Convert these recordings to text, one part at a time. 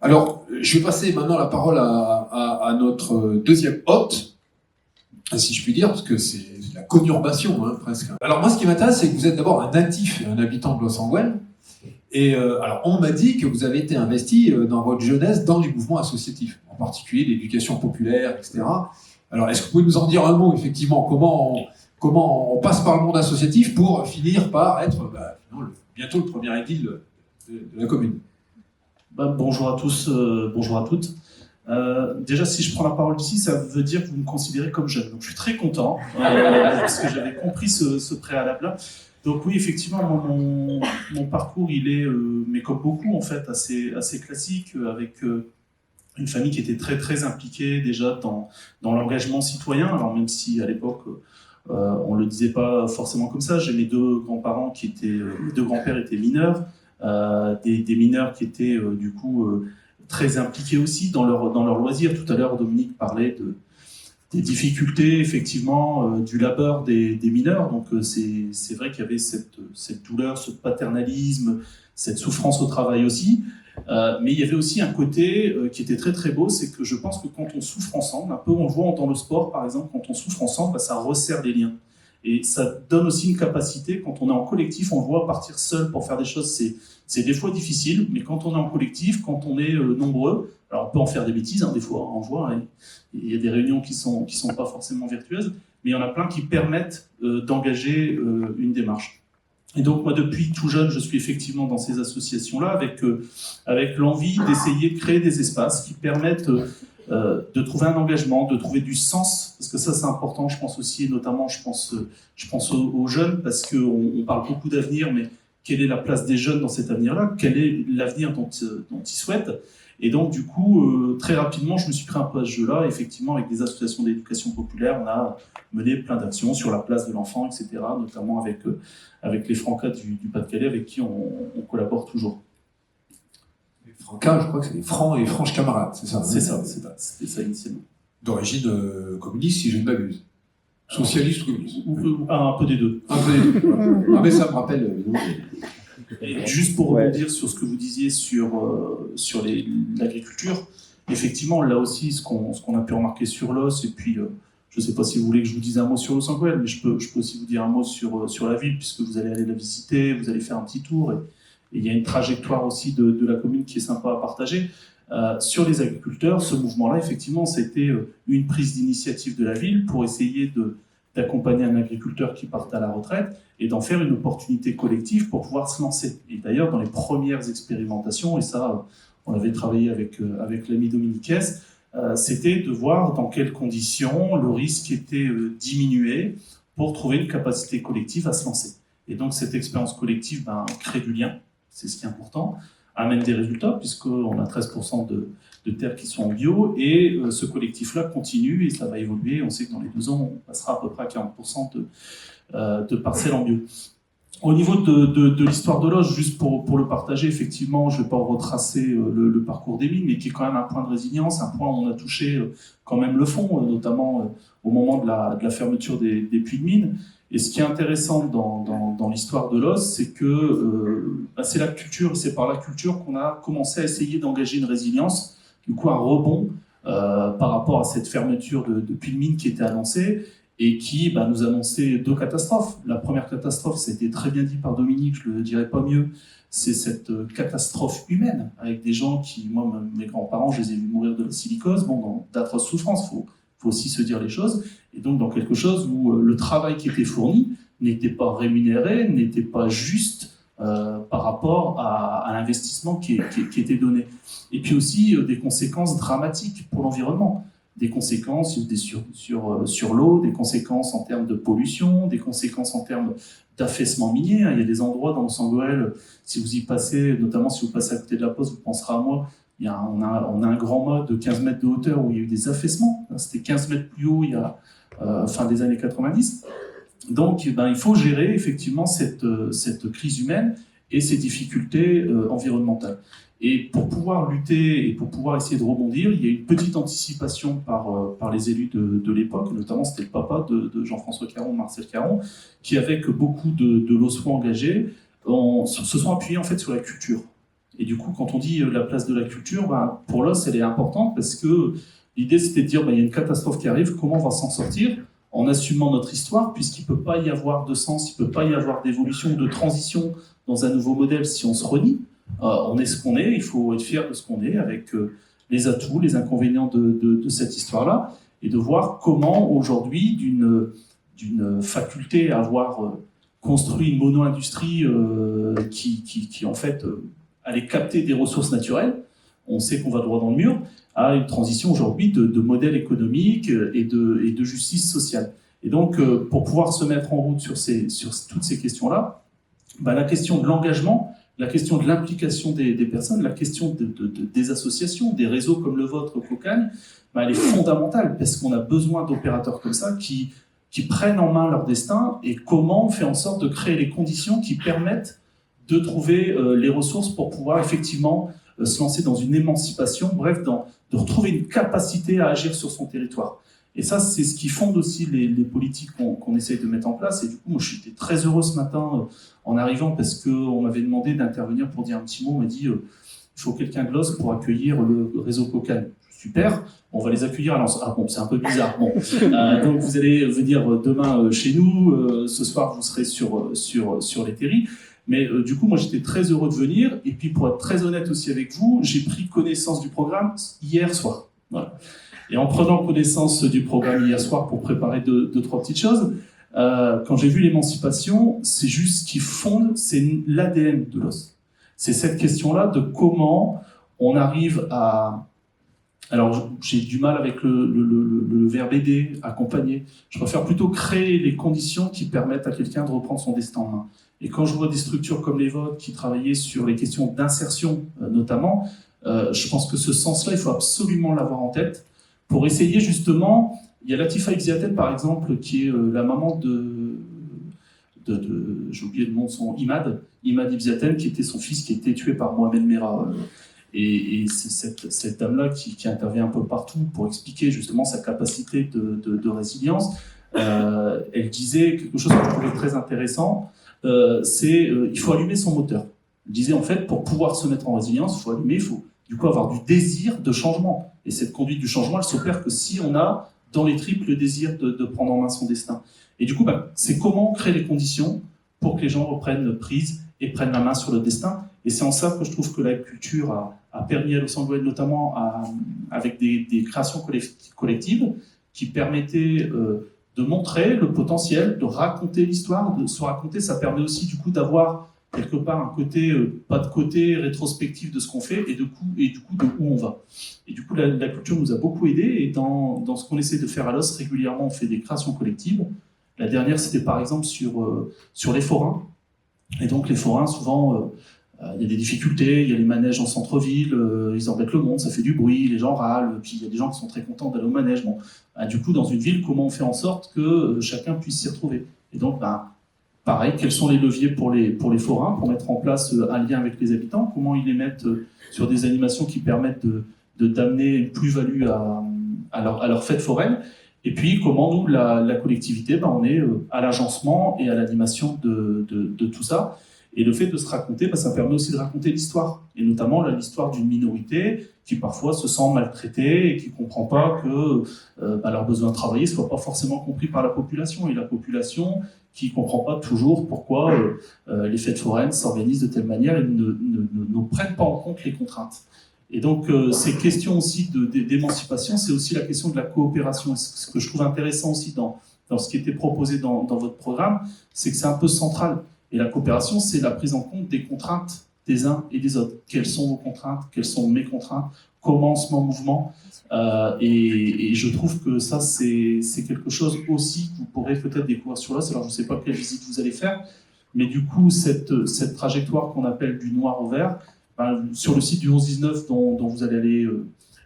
Alors, je vais passer maintenant la parole à notre deuxième hôte, si je puis dire, parce que c'est la conurbation, hein, presque. Alors moi, ce qui m'intéresse, c'est que vous êtes d'abord un natif et un habitant de Los Angeles. Et alors, on m'a dit que vous avez été investi dans votre jeunesse dans les mouvements associatifs, en particulier l'éducation populaire, etc. Alors, est-ce que vous pouvez nous en dire un mot, effectivement, comment on passe par le monde associatif pour finir par être bientôt le premier édile de la commune? Bonjour à tous, bonjour à toutes. Déjà, si je prends la parole ici, ça veut dire que vous me considérez comme jeune. Donc, je suis très content, parce que j'avais compris ce préalable-là. Donc oui, effectivement, mon parcours, il est, mais comme beaucoup, en fait, assez classique, avec une famille qui était très, très impliquée déjà dans l'engagement citoyen. Alors, même si, à l'époque, on ne le disait pas forcément comme ça, j'ai mes deux grands-parents mes deux grands-pères étaient mineurs, des mineurs qui étaient, du coup, très impliqués aussi dans leur loisir. Tout à l'heure, Dominique parlait des difficultés, effectivement, du labeur des mineurs. Donc, c'est vrai qu'il y avait cette douleur, ce paternalisme, cette souffrance au travail aussi. Mais il y avait aussi un côté qui était très très beau, c'est que je pense que quand on souffre ensemble, un peu on le voit dans le sport par exemple, quand on souffre ensemble, ça resserre les liens. Et ça donne aussi une capacité, quand on est en collectif, on voit partir seul pour faire des choses, c'est des fois difficile, mais quand on est en collectif, quand on est nombreux, alors on peut en faire des bêtises, hein, des fois, on voit, hein, il y a des réunions qui sont pas forcément vertueuses, mais il y en a plein qui permettent d'engager une démarche. Et donc moi, depuis tout jeune, je suis effectivement dans ces associations-là, avec l'envie d'essayer de créer des espaces qui permettent de trouver un engagement, de trouver du sens, parce que ça c'est important, je pense aussi, et notamment je pense aux jeunes, parce qu'on parle beaucoup d'avenir, mais quelle est la place des jeunes dans cet avenir-là? Quel est l'avenir dont ils souhaitent? Et donc du coup, très rapidement, je me suis pris un peu à ce jeu-là, effectivement avec des associations d'éducation populaire, on a mené plein d'actions sur la place de l'enfant, etc., notamment avec les Francas du Pas-de-Calais, avec qui on collabore toujours. Les Francas, je crois que c'est les Francs et Franches camarades, c'est ça? C'est ça, c'était ça initialement. D'origine communiste, si je ne m'abuse. Socialiste ou communiste? Un peu des deux. Un peu des deux, voilà. Ah, mais ça me rappelle... Et juste pour rebondir sur ce que vous disiez sur l'agriculture, effectivement, là aussi, ce qu'on a pu remarquer sur l'os, et puis je ne sais pas si vous voulez que je vous dise un mot sur Los Angeles, mais je peux aussi vous dire un mot sur la ville, puisque vous allez aller la visiter, vous allez faire un petit tour, et il y a une trajectoire aussi de la commune qui est sympa à partager. Sur les agriculteurs, ce mouvement-là, effectivement, c'était une prise d'initiative de la ville pour essayer d'accompagner un agriculteur qui part à la retraite et d'en faire une opportunité collective pour pouvoir se lancer. Et d'ailleurs, dans les premières expérimentations, et ça, on avait travaillé avec l'ami Dominique, c'était de voir dans quelles conditions le risque était diminué pour trouver une capacité collective à se lancer. Et donc, cette expérience collective crée du lien, c'est ce qui est important, amène des résultats, puisqu'on a 13% de terres qui sont en bio, et ce collectif-là continue, et ça va évoluer. On sait que dans les 2 ans, on passera à peu près à 40% de parcelles en bio. Au niveau de l'histoire de Loges, juste pour le partager, effectivement, je ne vais pas retracer le parcours d'Émile, mais qui est quand même un point de résilience, un point où on a touché quand même le fond, notamment au moment de la fermeture des puits de mine. Et ce qui est intéressant dans l'histoire de l'os, c'est que c'est la culture, c'est par la culture qu'on a commencé à essayer d'engager une résilience, du coup un rebond par rapport à cette fermeture de puits de mine qui était annoncée et qui nous annonçait 2 catastrophes. La première catastrophe, ça a été très bien dit par Dominique, je ne le dirais pas mieux, c'est cette catastrophe humaine, avec des gens qui, moi, mes grands-parents, je les ai vus mourir de la silicose, dans d'atroces souffrances, faut aussi se dire les choses, et donc dans quelque chose où le travail qui était fourni n'était pas rémunéré, n'était pas juste par rapport à l'investissement qui était donné. Et puis aussi des conséquences dramatiques pour l'environnement, des conséquences sur l'eau, des conséquences en termes de pollution, des conséquences en termes d'affaissement minier. Il y a des endroits dans Los Angeles, si vous y passez, notamment si vous passez à côté de la Poste, vous penserez à moi, on a un grand mât de 15 mètres de hauteur où il y a eu des affaissements. C'était 15 mètres plus haut il y a fin des années 90. Donc il faut gérer effectivement cette crise humaine et ces difficultés environnementales. Et pour pouvoir lutter et pour pouvoir essayer de rebondir, il y a une petite anticipation par les élus de l'époque, notamment c'était le papa de Jean-François Caron, Marcel Caron, qui avec beaucoup de lossois engagés se sont appuyés en fait sur la culture. Et du coup, quand on dit la place de la culture, pour l'os, elle est importante parce que l'idée, c'était de dire, il y a une catastrophe qui arrive, comment on va s'en sortir en assumant notre histoire, puisqu'il ne peut pas y avoir de sens, il ne peut pas y avoir d'évolution, de transition dans un nouveau modèle si on se renie. On est ce qu'on est, il faut être fier de ce qu'on est, avec les atouts, les inconvénients de cette histoire-là, et de voir comment aujourd'hui, d'une faculté à avoir construit une mono-industrie qui en fait, allait capter des ressources naturelles, on sait qu'on va droit dans le mur, à une transition aujourd'hui de modèle économique et de justice sociale. Et donc, pour pouvoir se mettre en route sur toutes ces questions-là, la question de l'engagement, la question de l'implication des personnes, la question des associations, des réseaux comme le vôtre, Cocagne, elle est fondamentale parce qu'on a besoin d'opérateurs comme ça qui prennent en main leur destin et comment on fait en sorte de créer les conditions qui permettent de trouver les ressources pour pouvoir effectivement se lancer dans une émancipation, bref, de retrouver une capacité à agir sur son territoire. Et ça, c'est ce qui fonde aussi les politiques qu'on essaye de mettre en place. Et du coup, moi, j'étais très heureux ce matin en arrivant parce qu'on m'avait demandé d'intervenir pour dire un petit mot. On m'a dit il faut quelqu'un de l'os pour accueillir le réseau Cocagne. Super, on va les accueillir à Lens. Ah bon, c'est un peu bizarre. Bon. Donc vous allez venir demain chez nous. Ce soir, vous serez sur les terris. Mais du coup, moi, j'étais très heureux de venir. Et puis, pour être très honnête aussi avec vous, j'ai pris connaissance du programme hier soir. Voilà. Et en prenant connaissance du programme hier soir pour préparer deux, trois petites choses, quand j'ai vu l'émancipation, c'est juste ce qui fonde, c'est l'ADN de l'os. C'est cette question-là de comment on arrive à... Alors, j'ai du mal avec le verbe aider, accompagner. Je préfère plutôt créer les conditions qui permettent à quelqu'un de reprendre son destin en main. Et quand je vois des structures comme les vôtres qui travaillaient sur les questions d'insertion, notamment, je pense que ce sens-là, il faut absolument l'avoir en tête pour essayer justement... Il y a Latifa Ibziaten, par exemple, qui est la maman j'ai oublié le nom de son... Imad Ibziaten, qui était son fils qui a été tué par Mohamed Merah. Et c'est cette dame-là qui intervient un peu partout pour expliquer justement sa capacité de résilience. Elle disait quelque chose que je trouvais très intéressant, il faut allumer son moteur. Elle disait en fait, pour pouvoir se mettre en résilience, il faut allumer, il faut du coup avoir du désir de changement. Et cette conduite du changement, elle s'opère que si on a dans les tripes le désir de prendre en main son destin. Et du coup, c'est comment créer les conditions pour que les gens reprennent prise et prennent la main sur le destin. Et c'est en ça que je trouve que la culture a permis à Los Angeles, notamment avec des créations collectives qui permettaient de montrer le potentiel, de raconter l'histoire, de se raconter. Ça permet aussi du coup d'avoir quelque part un côté, pas de côté rétrospectif de ce qu'on fait et du coup de où on va. Et du coup, la culture nous a beaucoup aidés et dans ce qu'on essaie de faire à l'os, régulièrement, on fait des créations collectives. La dernière, c'était par exemple sur les forains. Et donc les forains, souvent, il y a des difficultés, il y a les manèges en centre-ville, ils embêtent le monde, ça fait du bruit, les gens râlent, puis il y a des gens qui sont très contents d'aller au manège. Bon, du coup, dans une ville, comment on fait en sorte que chacun puisse s'y retrouver? Et donc, pareil, quels sont les leviers pour les forains, pour mettre en place un lien avec les habitants? Comment ils les mettent sur des animations qui permettent d'amener une plus-value à leur fête foraine? Et puis, comment nous, la collectivité, on est à l'agencement et à l'animation de tout ça. Et le fait de se raconter, ça permet aussi de raconter l'histoire. Et notamment l'histoire d'une minorité qui parfois se sent maltraitée et qui ne comprend pas que leurs besoins de travailler ne soient pas forcément compris par la population. Et la population qui ne comprend pas toujours pourquoi les fêtes foraines s'organisent de telle manière et ne prennent pas en compte les contraintes. Et donc, ces questions aussi d'émancipation, c'est aussi la question de la coopération. Ce que je trouve intéressant aussi dans ce qui était proposé dans votre programme, c'est que c'est un peu central. Et la coopération, c'est la prise en compte des contraintes des uns et des autres. Quelles sont vos contraintes? Quelles sont mes contraintes? Comment on se met en mouvement? Et je trouve que ça, c'est quelque chose aussi que vous pourrez peut-être découvrir sur l'os. Alors, je ne sais pas quelle visite vous allez faire, mais du coup, cette trajectoire qu'on appelle du noir au vert, sur le site du 11-19 dont vous allez aller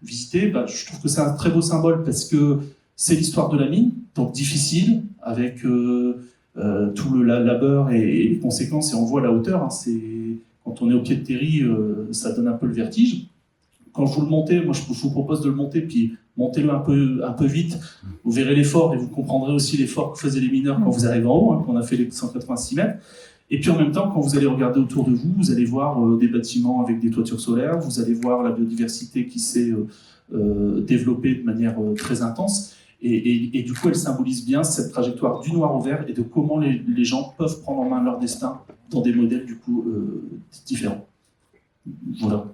visiter, je trouve que c'est un très beau symbole parce que c'est l'histoire de la mine, donc difficile, avec tout le labeur et les conséquences, et on voit la hauteur. Quand on est au pied de terri, ça donne un peu le vertige. Quand vous le montez, moi je vous propose de le monter, puis montez-le un peu vite, vous verrez l'effort et vous comprendrez aussi l'effort que faisaient les mineurs quand vous arrivez en haut, qu'on a fait les 186 mètres. Et puis en même temps, quand vous allez regarder autour de vous, vous allez voir des bâtiments avec des toitures solaires, vous allez voir la biodiversité qui s'est développée de manière très intense. Et du coup, elle symbolise bien cette trajectoire du noir au vert et de comment les gens peuvent prendre en main leur destin dans des modèles du coup différents. Voilà.